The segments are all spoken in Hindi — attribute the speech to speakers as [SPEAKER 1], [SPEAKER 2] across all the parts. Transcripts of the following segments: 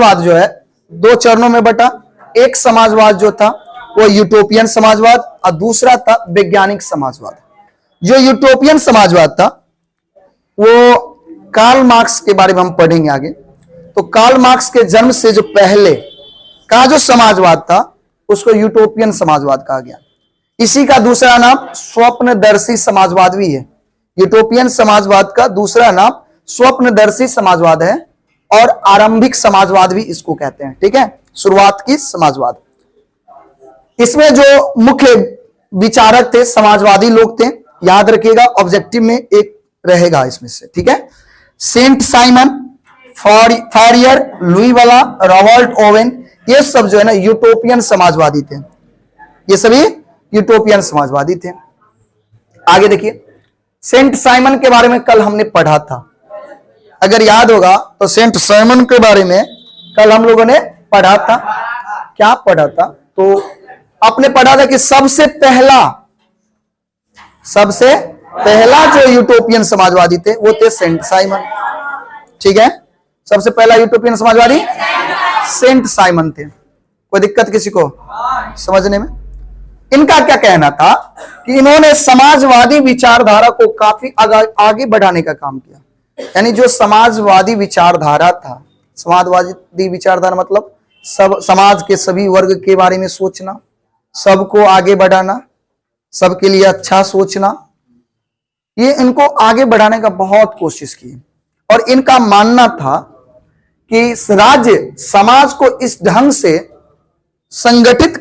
[SPEAKER 1] समाजवाद जो है दो चरणों में बटा। एक समाजवाद जो था वो यूटोपियन समाजवाद और दूसरा था वैज्ञानिक समाजवाद। जो यूटोपियन समाजवाद था वो कार्ल मार्क्स के बारे में हम पढ़ेंगे आगे। तो कार्ल मार्क्स के जन्म से जो पहले का जो समाजवाद था उसको यूटोपियन समाजवाद कहा गया। इसी का दूसरा नाम स्वप्नदर्शी समाजवाद भी है। यूटोपियन समाजवाद का दूसरा नाम स्वप्नदर्शी समाजवाद है और आरंभिक समाजवाद भी इसको कहते हैं। ठीक है, शुरुआत की समाजवाद। इसमें जो मुख्य विचारक थे समाजवादी लोग थे, याद रखिएगा ऑब्जेक्टिव में एक रहेगा इसमें से। ठीक है, सेंट साइमन, फॉरियर, लुई वाला, रॉबर्ट ओवेन, ये सब जो है ना यूटोपियन समाजवादी थे। ये सभी यूटोपियन समाजवादी थे। आगे देखिए, सेंट साइमन के बारे में कल हमने पढ़ा था। अगर याद होगा तो सेंट साइमन के बारे में कल हम लोगों ने पढ़ा था। क्या पढ़ा था? तो आपने पढ़ा था कि सबसे पहला जो यूटोपियन समाजवादी थे वो थे सेंट साइमन। ठीक है, सबसे पहला यूटोपियन समाजवादी सेंट साइमन थे। कोई दिक्कत किसी को समझने में? इनका क्या कहना था कि इन्होंने समाजवादी विचारधारा को काफी आगे बढ़ाने का काम किया। यानी जो समाजवादी विचारधारा था, समाजवादी विचारधारा मतलब सब समाज के सभी वर्ग के बारे में सोचना, सबको आगे बढ़ाना, सबके लिए अच्छा सोचना, ये इनको आगे बढ़ाने का बहुत कोशिश की। और इनका मानना था कि राज्य समाज को इस ढंग से संगठित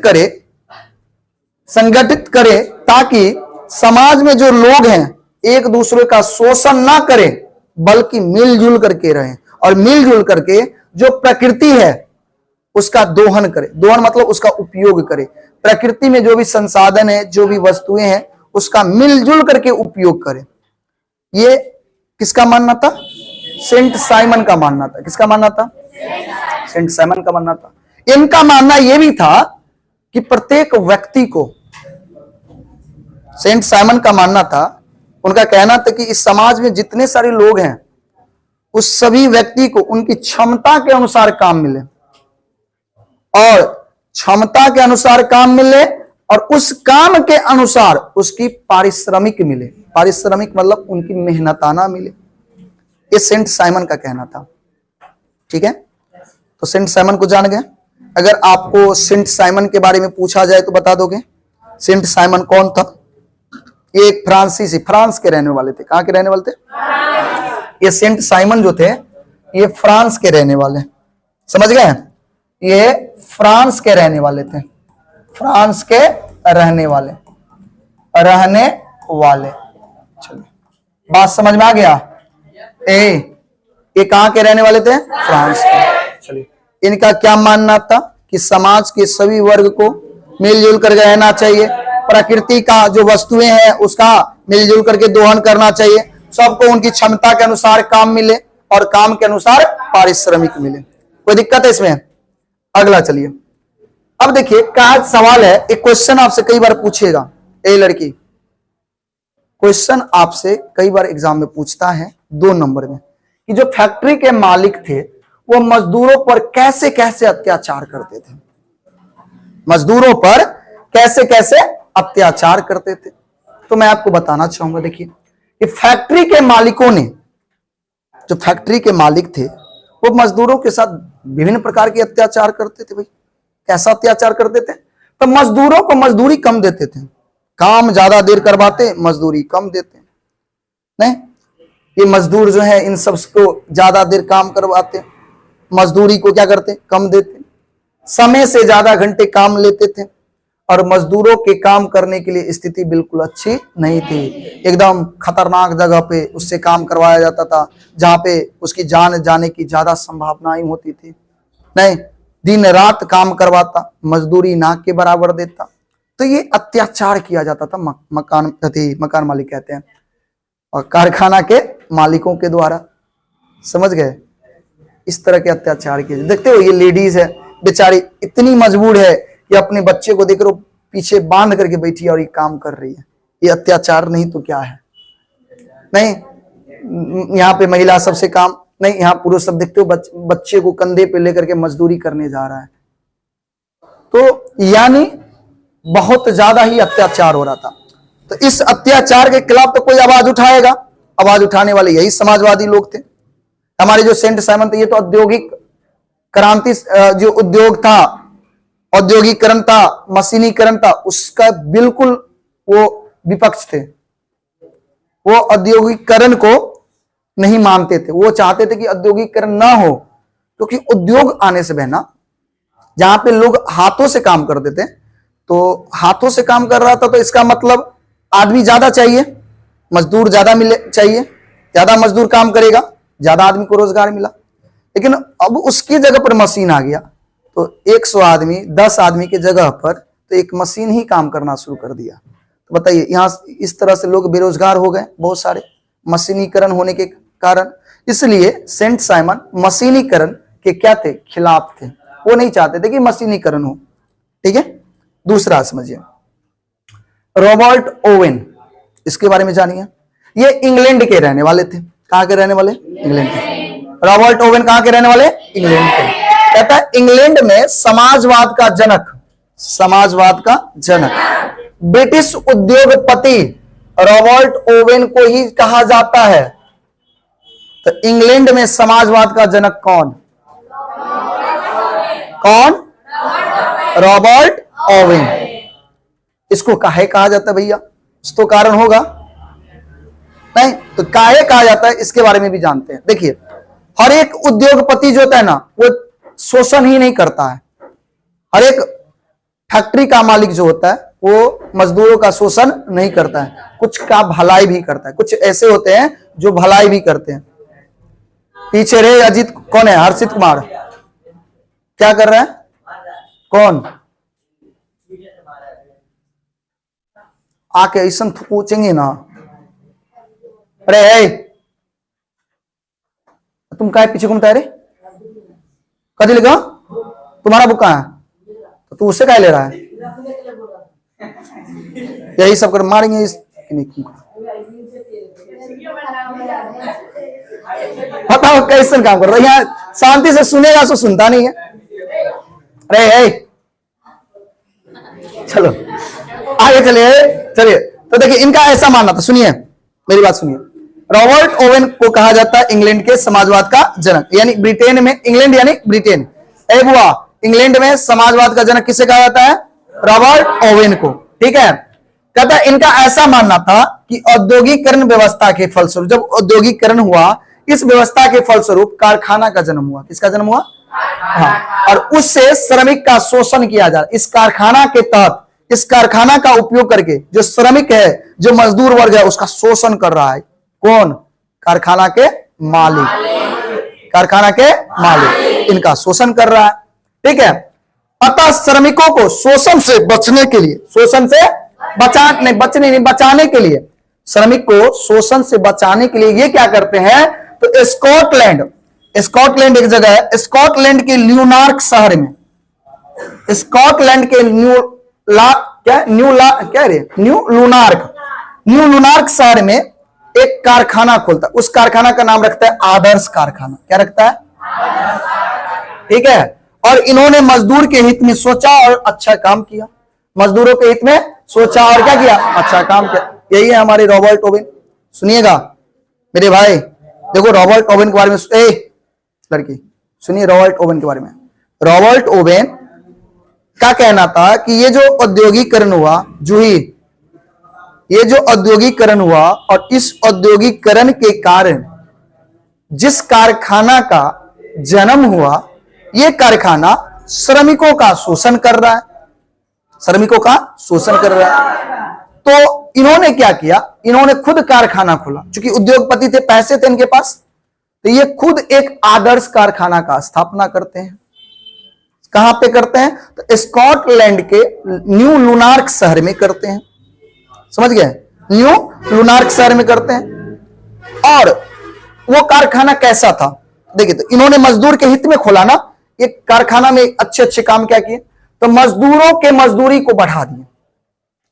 [SPEAKER 1] करे ताकि समाज में जो लोग हैं एक दूसरे का शोषण ना करें बल्कि मिलजुल करके रहें, और मिलजुल करके जो प्रकृति है उसका दोहन करे। दोहन मतलब उसका उपयोग करे। प्रकृति में जो भी संसाधन है, जो भी वस्तुएं हैं, उसका मिलजुल करके उपयोग करे। ये किसका मानना था? सेंट साइमन का मानना था। किसका मानना था? सेंट साइमन का मानना था। इनका मानना यह भी था कि प्रत्येक व्यक्ति को, सेंट साइमन का मानना था, उनका कहना था कि इस समाज में जितने सारे लोग हैं उस सभी व्यक्ति को उनकी क्षमता के अनुसार काम मिले, और क्षमता के अनुसार काम मिले और उस काम के अनुसार उसकी पारिश्रमिक मिले। पारिश्रमिक मतलब उनकी मेहनताना मिले। ये सेंट साइमन का कहना था। ठीक है, तो सेंट साइमन को जान गए। अगर आपको सेंट साइमन के बारे में पूछा जाए तो बता दोगे सेंट साइमन कौन था? ये एक फ्रांसीसी, फ्रांस के रहने वाले थे। कहां के रहने वाले थे? ये सेंट साइमन जो थे ये फ्रांस के रहने वाले, समझ गए? ये फ्रांस के रहने वाले थे। फ्रांस के रहने वाले चलिए, बात समझ में आ गया? ये कहां के रहने वाले थे? फ्रांस के। चलिए, इनका क्या मानना था कि समाज के सभी वर्ग को मिलजुल कर रहना चाहिए, प्रकृति का जो वस्तुएं हैं उसका मिलजुल करके दोहन करना चाहिए, सबको उनकी क्षमता के अनुसार काम मिले और काम के अनुसार पारिश्रमिक मिले। कोई दिक्कत है इसमें? अगला चलिए, अब देखिए क्या सवाल है। एक क्वेश्चन आपसे कई बार पूछेगा, ए लड़की, क्वेश्चन आपसे कई बार एग्जाम में पूछता है 2 नंबर में कि जो फैक्ट्री के मालिक थे वो मजदूरों पर कैसे कैसे अत्याचार करते थे। मजदूरों पर कैसे कैसे अत्याचार करते थे। तो मैं आपको बताना चाहूंगा, देखिए कि फैक्ट्री के मालिकों ने, जो फैक्ट्री के मालिक थे वो मजदूरों के साथ विभिन्न प्रकार के अत्याचार करते थे। भाई कैसा अत्याचार करते थे? तो मजदूरों को मजदूरी कम देते थे, काम ज्यादा देर करवाते, मजदूरी कम देते। नहीं, ये मजदूर जो है इन सबको ज्यादा देर काम करवाते, मजदूरी को क्या करते? कम देते, समय से ज्यादा घंटे काम लेते थे, और मजदूरों के काम करने के लिए स्थिति बिल्कुल अच्छी नहीं थी। एकदम खतरनाक जगह पे उससे काम करवाया जाता था जहां पे उसकी जान जाने की ज्यादा संभावनाएं होती थी। नहीं, दिन रात काम करवाता, मजदूरी ना के बराबर देता। तो ये अत्याचार किया जाता था मकान मालिक कहते हैं, और कारखाना के मालिकों के द्वारा। समझ गए? इस तरह के अत्याचार किए। देखते हो ये लेडीज है बेचारी इतनी मजबूर है कि अपने बच्चे को देख रहे हो पीछे बांध करके बैठी है और ये काम कर रही है। ये अत्याचार नहीं तो क्या है? नहीं, यहाँ पे महिला सबसे काम नहीं, यहाँ पुरुष सब देखते हो बच्चे को कंधे पे लेकर के मजदूरी करने जा रहा है। तो यानी बहुत ज्यादा ही अत्याचार हो रहा था। तो इस अत्याचार के खिलाफ तो कोई आवाज उठाएगा। आवाज उठाने वाले यही समाजवादी लोग थे। हमारे जो सेंट साइमन थे, ये तो औद्योगिक क्रांति, जो उद्योग था, औद्योगिकरण था, मशीनीकरण था, उसका बिल्कुल वो विपक्ष थे। वो औद्योगिकरण को नहीं मानते थे। वो चाहते थे कि औद्योगिकरण ना हो, क्योंकि उद्योग आने से बहना, जहां पे लोग हाथों से काम करते थे, तो हाथों से काम कर रहा था, तो इसका मतलब आदमी ज्यादा चाहिए, मजदूर ज्यादा मिले चाहिए, ज्यादा मजदूर काम करेगा, ज्यादा आदमी को रोजगार मिला। लेकिन अब उसकी जगह पर मशीन आ गया, तो 100 आदमी 10 आदमी की जगह पर तो एक मशीन ही काम करना शुरू कर दिया। तो बताइए, यहां इस तरह से लोग बेरोजगार हो गए बहुत सारे, मशीनीकरण होने के कारण। इसलिए सेंट साइमन मशीनीकरण के क्या थे? खिलाफ थे। वो नहीं चाहते थे कि मशीनीकरण हो। ठीक है, दूसरा समझिए, रॉबर्ट ओवेन, इसके बारे में जानिए। ये इंग्लैंड के रहने वाले थे। कहां के रहने वाले? इंग्लैंड के। रॉबर्ट ओवेन कहां के रहने वाले? इंग्लैंड के। कहता है इंग्लैंड में समाजवाद का जनक, समाजवाद का जनक ब्रिटिश उद्योगपति रॉबर्ट ओवेन को ही कहा जाता है। तो इंग्लैंड में समाजवाद का जनक कौन? कौन? Robert Owen. इसको काहे कहा जाता है भैया? कुछ तो कारण होगा। नहीं तो काहे कहा जाता है, इसके बारे में भी जानते हैं। देखिए, हर एक उद्योगपति जो होता है ना, वो शोषण ही नहीं करता है। हर एक फैक्ट्री का मालिक जो होता है, वो मजदूरों का शोषण नहीं करता है, कुछ का भलाई भी करता है। कुछ ऐसे होते हैं जो भलाई भी करते हैं। पीछे रे अजीत कौन है? हर्षित कुमार क्या कर रहा है? कौन? आके ऐसा पूछेंगे ना, अरे है तुम काय पीछे घूमता है रे? कभी लगा तुम्हारा बुक कहां है? तो तू उससे काय ले रहा है? यही सब कर मारेंगे इस। बताओ कैसे काम कर रहा है? यहाँ शांति से सुनेगा तो सुनता नहीं है। अरे है, चलो आगे चलिए। चलिए, तो देखिए इनका ऐसा मानना था। सुनिए मेरी बात सुनिए। रॉबर्ट ओवेन को कहा जाता है इंग्लैंड के समाजवाद का जनक, यानी ब्रिटेन में, इंग्लैंड यानी ब्रिटेन। ए बुआ, इंग्लैंड में समाजवाद का जनक किसे कहा जाता है? रॉबर्ट ओवेन को। ठीक है, कहता है इनका ऐसा मानना था कि औद्योगिकरण व्यवस्था के फलस्वरूप, जब औद्योगिकरण हुआ, इस व्यवस्था के फलस्वरूप कारखाना का जन्म हुआ। किसका जन्म हुआ? हाँ, और उससे श्रमिक का शोषण किया जा रहा। इस कारखाना के तहत, इस कारखाना का उपयोग करके जो श्रमिक है, जो मजदूर वर्ग है, उसका शोषण कर रहा है। कौन? कारखाना के मालिक। कारखाना के मालिक इनका शोषण कर रहा है। ठीक है, अतः श्रमिकों को शोषण से बचने के लिए, शोषण से बचाने के लिए, श्रमिक को शोषण से बचाने के लिए ये क्या करते हैं? तो स्कॉटलैंड एक जगह है, स्कॉटलैंड के ल्यूनार्क शहर में, स्कॉटलैंड के न्यू लूनार्क शहर में एक कारखाना खोलता है। उस कारखाना का नाम रखता है आदर्श कारखाना। क्या रखता है? ठीक है, और इन्होंने मजदूर के हित में सोचा और अच्छा काम किया। मजदूरों के हित में सोचा और क्या किया? अच्छा काम किया। यही है हमारे रॉबर्ट ओवेन। सुनिएगा मेरे भाई, देखो रॉबर्ट ओवेन के बारे में, लड़की सुनिए रॉबर्ट ओवेन के बारे में। रॉबर्ट ओवेन का कहना था कि ये जो औद्योगिकरण हुआ, जूही, ये जो औद्योगिकरण हुआ, और इस औद्योगिकरण के कारण जिस कारखाना का जन्म हुआ, ये कारखाना श्रमिकों का शोषण कर रहा है, श्रमिकों का शोषण कर रहा है। तो इन्होंने क्या किया? इन्होंने खुद कारखाना खोला। क्योंकि उद्योगपति थे, पैसे थे इनके पास, तो ये खुद एक आदर्श कारखाना का स्थापना करते हैं। कहां पे करते हैं? तो स्कॉटलैंड के न्यू लूनार्क शहर में करते हैं। समझ गए? न्यू लूनार्क शहर में करते हैं। और वो कारखाना कैसा था? देखिए, तो इन्होंने मजदूर के हित में खोला ना ये कारखाना में। अच्छे अच्छे काम क्या किए? तो मजदूरों के मजदूरी को बढ़ा दिए,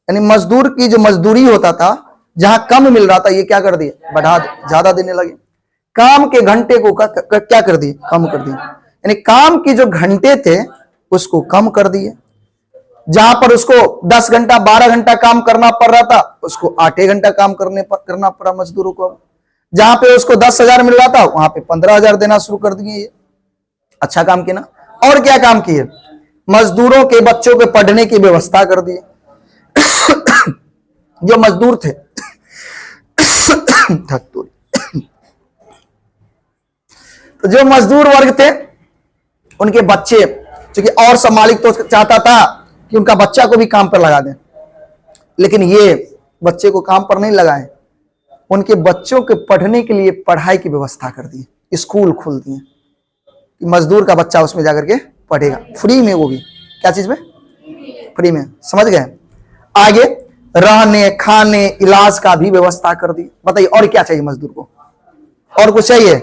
[SPEAKER 1] यानी मजदूर की जो मजदूरी होता था, जहां कम मिल रहा था, ये क्या कर दिए? बढ़ा दिए, ज्यादा देने लगे। काम के घंटे को क्या कर दिए? कम कर दिए। यानी काम की जो घंटे थे उसको कम कर दिए। जहां पर उसको 10 घंटा 12 घंटा काम करना पड़ रहा था उसको 8 घंटा काम करना पड़ा मजदूरों को। जहां पे उसको 10,000 मिल रहा था वहां पे 15,000 देना शुरू कर दिए। ये अच्छा काम किया ना। और क्या काम किए? मजदूरों के बच्चों के पढ़ने की व्यवस्था कर दी। जो मजदूर थे तो जो मजदूर वर्ग थे उनके बच्चे, क्योंकि और सब मालिक तो चाहता था कि उनका बच्चा को भी काम पर लगा दें, लेकिन ये बच्चे को काम पर नहीं लगाए। उनके बच्चों के पढ़ने के लिए पढ़ाई की व्यवस्था कर दी, स्कूल खोल दिए कि मजदूर का बच्चा उसमें जाकर के पढ़ेगा फ्री में। वो भी क्या चीज में? फ्री में। समझ गए? आगे रहने खाने इलाज का भी व्यवस्था कर दी। बताइए और क्या चाहिए मजदूर को? और कुछ चाहिए?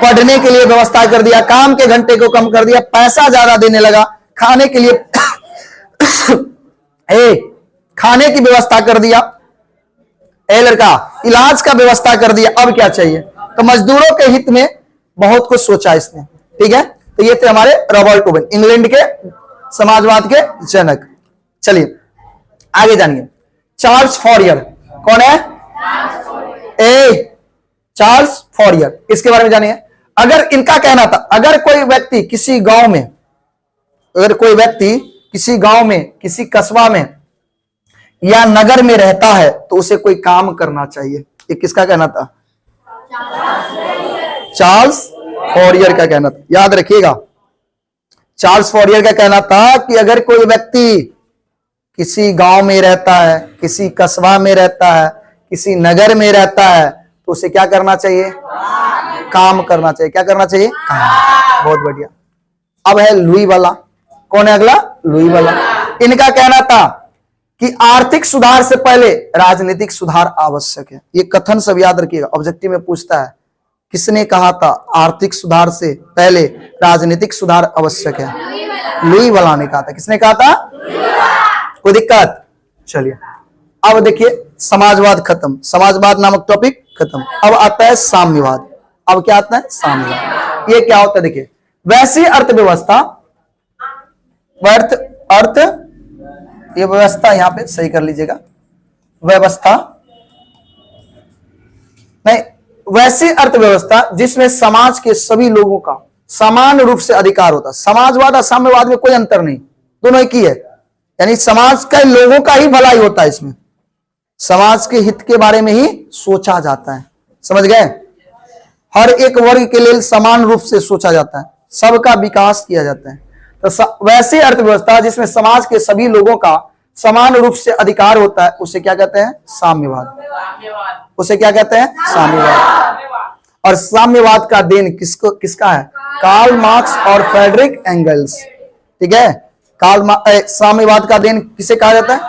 [SPEAKER 1] पढ़ने के लिए व्यवस्था कर दिया, काम के घंटे को कम कर दिया, पैसा ज्यादा देने लगा, खाने के लिए खाने की व्यवस्था कर दिया, लड़का इलाज का व्यवस्था कर दिया। अब क्या चाहिए? तो मजदूरों के हित में बहुत कुछ सोचा इसने। ठीक है, तो ये थे हमारे रॉबर्ट ओवन, इंग्लैंड के समाजवाद के जनक। चलिए आगे जानिए। चार्ल्स फॉरियर कौन है? चार्ल्स फॉरियर, इसके बारे में जानिए। अगर इनका कहना था अगर कोई व्यक्ति किसी गांव में, किसी कस्बा में या नगर में रहता है तो उसे कोई काम करना चाहिए। ये किसका कहना था? चार्ल्स फॉरियर का कहना था। याद रखिएगा, चार्ल्स फॉरियर का कहना था कि अगर कोई व्यक्ति किसी गांव में रहता है, किसी कस्बा में रहता है, किसी नगर में रहता है तो उसे क्या करना चाहिए? काम करना चाहिए। क्या करना चाहिए? काम। बहुत बढ़िया। अब है लुई वाला। कौन है अगला? लुई वाला। इनका कहना था कि आर्थिक सुधार से पहले राजनीतिक सुधार आवश्यक है। ये कथन सब याद रखिएगा, ऑब्जेक्टिव में पूछता है किसने कहा था आर्थिक सुधार से पहले राजनीतिक सुधार आवश्यक है? लुई वाला ने कहा था। किसने कहा था? कोई दिक्कत? चलिए अब देखिए, समाजवाद खत्म, समाजवाद नामक टॉपिक खत्म। अब आता है साम्यवाद। अब क्या आता है? साम्यवाद। ये क्या होता है? देखिए, वैसी अर्थव्यवस्था, ये व्यवस्था यहां पे सही कर लीजिएगा, व्यवस्था नहीं, वैसी अर्थव्यवस्था जिसमें समाज के सभी लोगों का समान रूप से अधिकार होता। समाजवाद और साम्यवाद में कोई अंतर नहीं, दोनों एक ही है। यानी समाज के लोगों का ही भलाई होता है, इसमें समाज के हित के बारे में ही सोचा जाता है। समझ गए? हर एक वर्ग के लिए समान रूप से सोचा जाता है, सबका विकास किया जाता है। तो वैसी अर्थव्यवस्था जिसमें समाज के सभी लोगों का समान रूप से अधिकार होता है उसे क्या कहते हैं? साम्यवाद। उसे क्या कहते हैं? साम्यवाद। और साम्यवाद का देन किसका है? कार्ल मार्क्स और फ्रेडरिक एंगल्स। ठीक है, साम्यवाद का देन किसे कहा जाता है?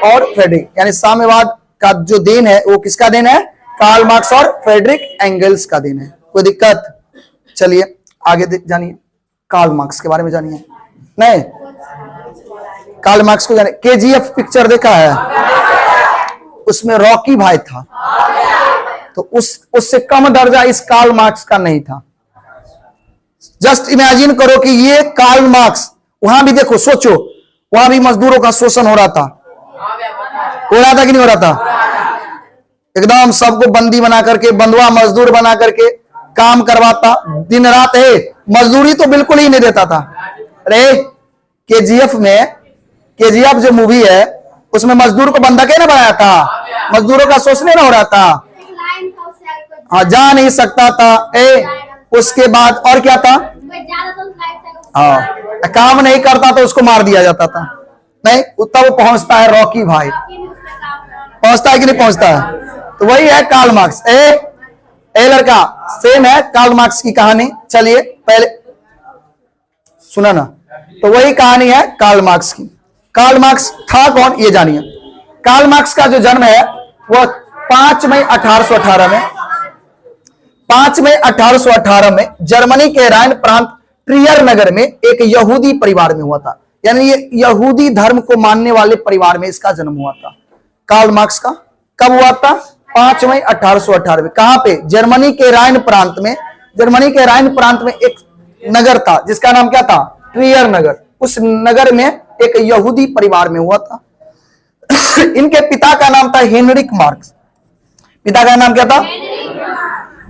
[SPEAKER 1] और फ्रेडरिक, यानी साम्यवाद का जो देन है वो किसका देन है? कार्ल मार्क्स और फ्रेडरिक एंगल्स का देन है। कोई दिक्कत? चलिए आगे जानिए, कार्ल मार्क्स के बारे में जानिए। नहीं, कार्ल मार्क्स को जानिए। केजीएफ पिक्चर देखा है? उसमें रॉकी भाई था, तो उससे कम दर्जा इस कार्ल मार्क्स का नहीं था। जस्ट इमेजिन करो कि ये कार्ल मार्क्स, वहां भी देखो, सोचो, वहां भी मजदूरों का शोषण हो रहा था कि नहीं हो रहा था? एकदम सबको बंदी बना करके, बंधुआ मजदूर बना करके काम करवाता, दिन रात है, मजदूरी तो बिल्कुल ही नहीं देता था। अरे केजीएफ जो मूवी है उसमें मजदूर को बंधक ना बनाया था, मजदूरों का शोषण ना हो रहा था। हाँ, जा नहीं सकता था। उसके बाद और क्या था? हाँ, काम नहीं करता तो उसको मार दिया जाता था। नहीं, तब वो पहुंचता है रॉकी भाई, पहुंचता है कि नहीं पहुंचता है? तो वही है कार्ल मार्क्स। लड़का सेम है कार्ल मार्क्स की कहानी। चलिए पहले सुना ना, तो वही कहानी है कार्ल मार्क्स की। कार्ल मार्क्स था कौन ये जानिए। कार्ल मार्क्स का जो जन्म है वह 5 मई 1818 में 5 मई 1818 में जर्मनी के राइन प्रांत ट्रियर नगर में एक यहूदी परिवार में हुआ था। यानी ये यहूदी धर्म को मानने वाले परिवार में इसका जन्म हुआ था। कार्ल मार्क्स का कब हुआ था? 5 मई 1898। कहां पे? जर्मनी के राइन प्रांत में। जर्मनी के राइन प्रांत में एक नगर था जिसका नाम क्या था? ट्रियर नगर। उस नगर में एक यहूदी परिवार में हुआ था। इनके पिता का नाम था हेनरिक मार्क्स। पिता का नाम क्या था?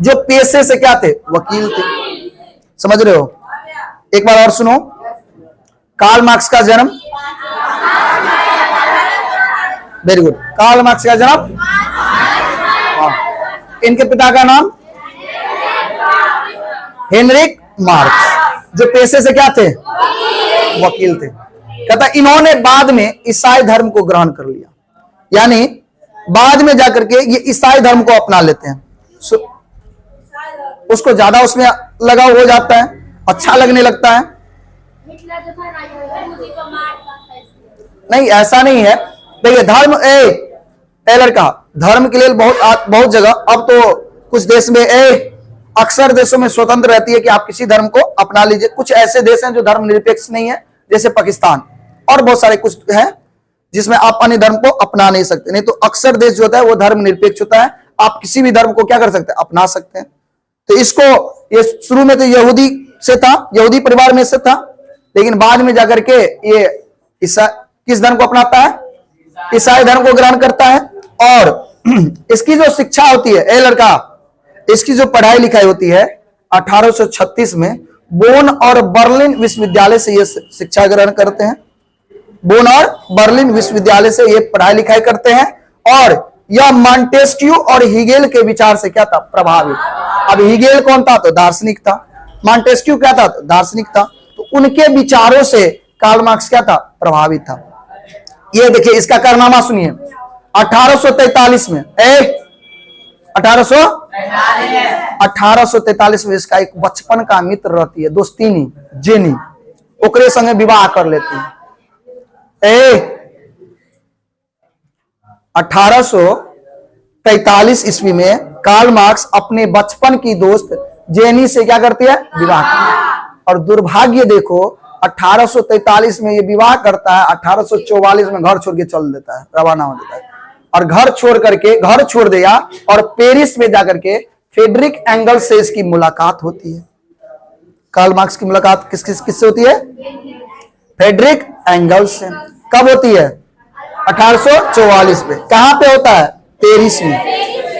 [SPEAKER 1] जो पेशे से क्या थे? वकील थे। समझ रहे हो? एक बार और सुनो। कार्ल मार्क्स का जन्म, वेरी गुड, कार्ल मार्क्स का जन्म, इनके पिता का नाम हेनरिक मार्क्स, जो पेशे से क्या थे? वकील थे। कहता इन्होंने बाद में ईसाई धर्म को ग्रहण कर लिया, यानी बाद में जाकर के ये ईसाई धर्म को अपना लेते हैं। उसको ज्यादा उसमें लगाव हो जाता है, अच्छा लगने लगता है। नहीं, ऐसा नहीं है। देखिए धर्म लड़का, धर्म के लिए बहुत जगह, अब तो कुछ देश में अक्सर देशों में स्वतंत्र रहती है कि आप किसी धर्म को अपना लीजिए। कुछ ऐसे देश हैं जो धर्म निरपेक्ष नहीं है, जैसे पाकिस्तान, और बहुत सारे कुछ हैं जिसमें आप अन्य धर्म को अपना नहीं सकते। नहीं तो अक्सर देश जो होता है वो धर्म निरपेक्ष होता है, आप किसी भी धर्म को क्या कर सकते हैं? अपना सकते हैं। तो इसको ये शुरू में तो यहूदी से था, यहूदी परिवार में से था, लेकिन बाद में जाकर के ये किस धर्म को अपनाता है? ईसाई धर्म को ग्रहण करता है। और इसकी जो शिक्षा होती है, लड़का, इसकी जो पढ़ाई लिखाई होती है 1836 में बोन और बर्लिन विश्वविद्यालय से ये शिक्षा ग्रहण करते हैं। बोन और बर्लिन विश्वविद्यालय से ये पढ़ाई लिखाई करते हैं। और यह मॉन्टेस्क्यू और हीगेल के विचार से क्या था? प्रभावित। अब हीगेल कौन था? तो दार्शनिक था। मॉन्टेस्क्यू क्या था? तो दार्शनिक था। तो उनके विचारों से कार्ल मार्क्स क्या था? प्रभावित था। ये देखिए इसका कारनामा सुनिए। 1843 में 1843 में इसका एक बचपन का मित्र रहती है, दोस्तिनी, जेनी, ओकरे संगे विवाह कर लेती है। 1843 ईस्वी में कार्ल मार्क्स अपने बचपन की दोस्त जेनी से क्या करती है? विवाह करती है। और दुर्भाग्य देखो, 1843 में ये विवाह करता है, 1844 में घर छोड़ के चल देता है, रवाना हो जाता है। और घर छोड़ दिया और पेरिस में जाकर के फ्रेडरिक एंगल्स से इसकी मुलाकात होती है। कार्ल मार्क्स की मुलाकात किससे होती है? फ्रेडरिक एंगल्स से। कब होती है? 1844 में। कहां पे होता है? पेरिस में।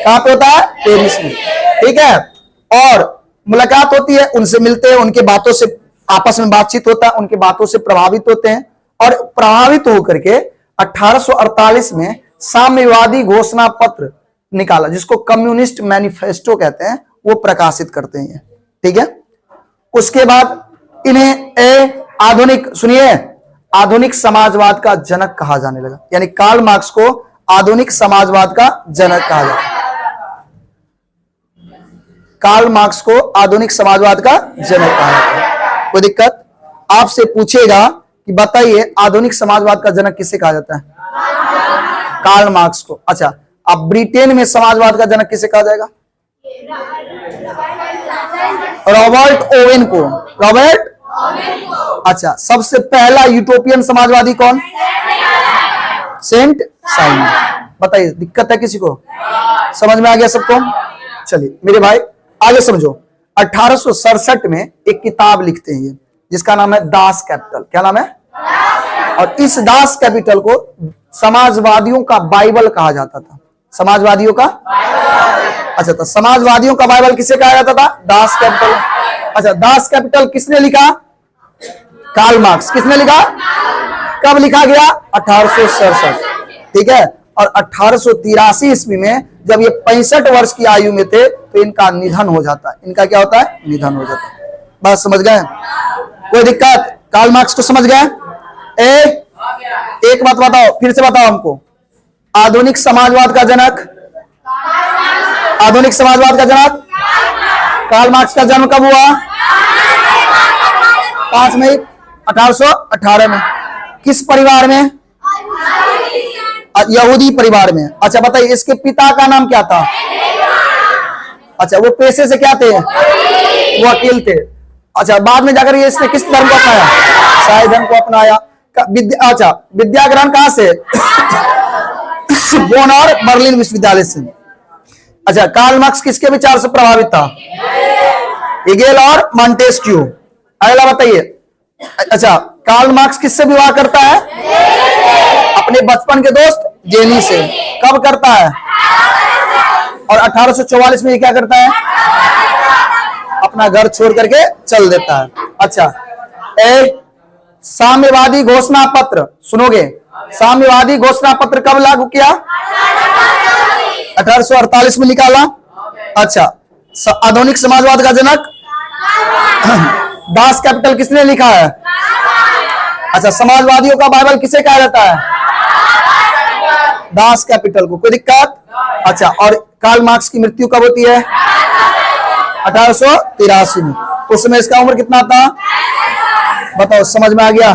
[SPEAKER 1] कहां पे होता है? पेरिस में। ठीक है। और मुलाकात होती है, उनसे मिलते हैं, उनके बातों से आपस में बातचीत होता है, उनके बातों से प्रभावित होते हैं। और प्रभावित होकर के 1848 में साम्यवादी घोषणा पत्र निकाला, जिसको कम्युनिस्ट मैनिफेस्टो कहते हैं, वो प्रकाशित करते हैं। ठीक है। उसके बाद इन्हें आधुनिक समाजवाद का जनक कहा जाने लगा, यानी कार्ल मार्क्स को आधुनिक समाजवाद का जनक कहा जाता है। कार्ल मार्क्स को आधुनिक समाजवाद का जनक कहा जाता है। कोई दिक्कत? आपसे पूछेगा कि बताइए आधुनिक समाजवाद का जनक किसे कहा जाता है? कार्ल मार्क्स को। अच्छा, अब ब्रिटेन में समाजवाद का जनक किसे कहा जाएगा? रॉबर्ट ओवेन को। रॉबर्ट? अच्छा, सबसे पहला यूटोपियन समाजवादी कौन? Saint Simon. बताइए, दिक्कत है किसी को? समझ में आ गया सबको? चलिए मेरे भाई आगे समझो। 1867 में एक किताब लिखते हैं ये, जिसका नाम है दास कैपिटल। क्या नाम है? और इस दास कैपिटल को समाजवादियों का बाइबल कहा जाता था। समाजवादियों का? अच्छा, तो समाजवादियों का बाइबल किसे कहा जाता था? Das Kapital. अच्छा, दास कैपिटल किसने लिखा? Karl Marx. किसने लिखा? कब लिखा गया? 1867। ठीक है। और 1883 ईस्वी में जब ये 65 वर्ष की आयु में थे तो इनका निधन हो जाता है। इनका क्या होता है? निधन हो जाता है। बात समझ गए? कोई दिक्कत? कार्ल मार्क्स को समझ गए? एक बात बताओ, फिर से बताओ हमको, आधुनिक समाजवाद का जनक? आधुनिक समाजवाद का जनक कार्ल मार्क्स का जन्म कब हुआ? 5 मई 1818 में। किस परिवार में? यहूदी परिवार में। अच्छा बताइए, इसके पिता का नाम क्या था? अच्छा, वो पेशे से क्या थे? वकील थे। अच्छा, बाद में जाकर ये इसने किस धर्म को अपनाया? ईसाई धर्म को अपनाया। अच्छा, विद्या ग्रहण कहां से? बोन और बर्लिन विश्वविद्यालय से। अच्छा, कार्ल मार्क्स किसके विचार से प्रभावित था? हेगेल और मॉन्टेस्क्यू। अगला बताइए। अच्छा, कार्ल मार्क्स किससे विवाह करता है? अपने बचपन के दोस्त जेनी से। कब करता है? और 1844 में ये क्या करता है? अपना घर छोड़ करके चल देता है। अच्छा, साम्यवादी घोषणा पत्र सुनोगे? साम्यवादी घोषणा पत्र कब लागू किया? 1848 में निकाला। अच्छा, आधुनिक समाजवाद का जनक दास कैपिटल किसने लिखा है? अच्छा, समाजवादियों का बाइबल किसे कहा जाता है? दास कैपिटल को। कोई दिक्कत? अच्छा, और कार्ल मार्क्स की मृत्यु कब होती है? 1883 में। उस समय इसका उम्र कितना था? बताओ, समझ में आ गया?